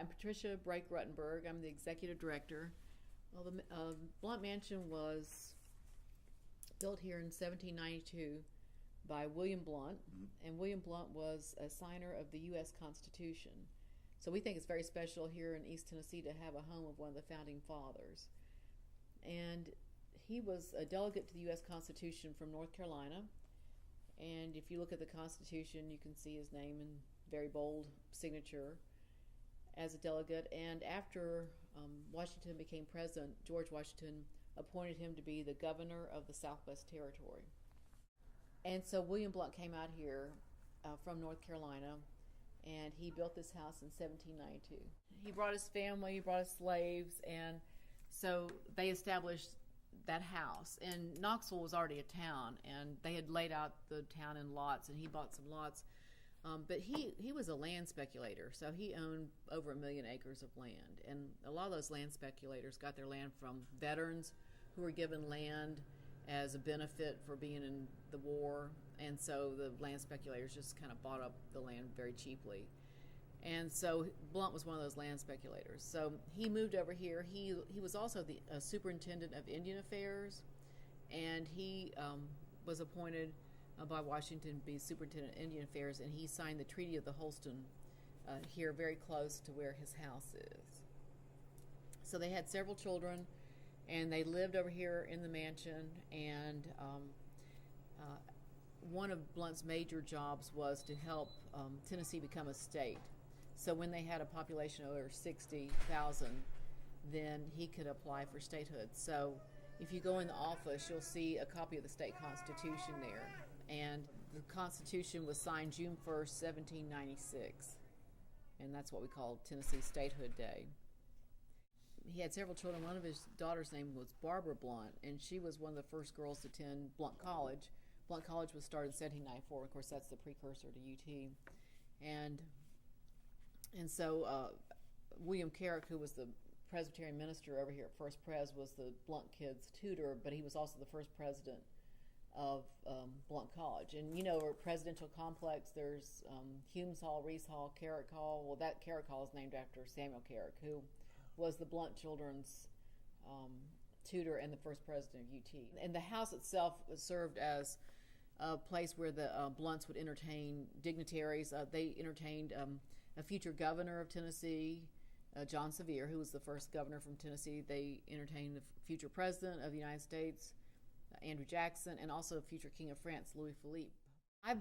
I'm Patricia Brake-Ruttenberg. I'm the executive director. Well, the Blount Mansion was built here in 1792 by William Blount, and William Blount was a signer of the U.S. Constitution. So we think it's very special here in East Tennessee to have a home of one of the founding fathers. And he was a delegate to the U.S. Constitution from North Carolina. And if you look at the Constitution, you can see his name in very bold signature as a delegate. And after Washington became president, George Washington appointed him to be the governor of the Southwest Territory. And so William Blount came out here from North Carolina, and he built this house in 1792. He brought his family, he brought his slaves, and so they established that house. And Knoxville was already a town, and they had laid out the town in lots, and he bought some lots. But he was a land speculator, so he owned over 1 million acres of land. And a lot of those land speculators got their land from veterans who were given land as a benefit for being in the war. And so the land speculators just kind of bought up the land very cheaply. And so Blount was one of those land speculators. So he moved over here. He was also the superintendent of Indian Affairs, and he was appointed by Washington to be superintendent of Indian Affairs, and he signed the Treaty of the Holston here very close to where his house is. So they had several children, and they lived over here in the mansion, and one of Blount's major jobs was to help Tennessee become a state. So when they had a population of over 60,000, then he could apply for statehood. So if you go in the office, you'll see a copy of the state constitution there. And the Constitution was signed June 1st, 1796. And that's what we call Tennessee Statehood Day. He had several children. One of his daughter's name was Barbara Blount, and she was one of the first girls to attend Blount College. Blount College was started in 1794. Of course, that's the precursor to UT. And so William Carrick, who was the Presbyterian minister over here at First Pres, was the Blount kids' tutor, but he was also the first president of Blount College. And you know, a presidential complex, there's Humes Hall, Reese Hall, Carrick Hall. Well, that Carrick Hall is named after Samuel Carrick, who was the Blount children's tutor and the first president of UT. And the house itself served as a place where the Blounts would entertain dignitaries. They entertained a future governor of Tennessee, John Sevier, who was the first governor from Tennessee. They entertained the future president of the United States, Andrew Jackson, and also future King of France, Louis Philippe. I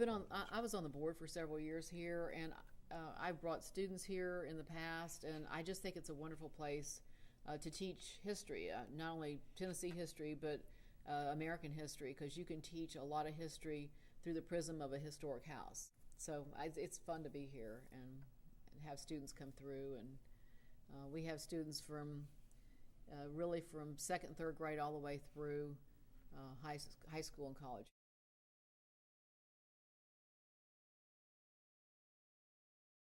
was on the board for several years here, and I've brought students here in the past, and I just think it's a wonderful place to teach history, not only Tennessee history, but American history, because you can teach a lot of history through the prism of a historic house. So it's fun to be here and have students come through, and we have students from really from second and third grade all the way through high school and college.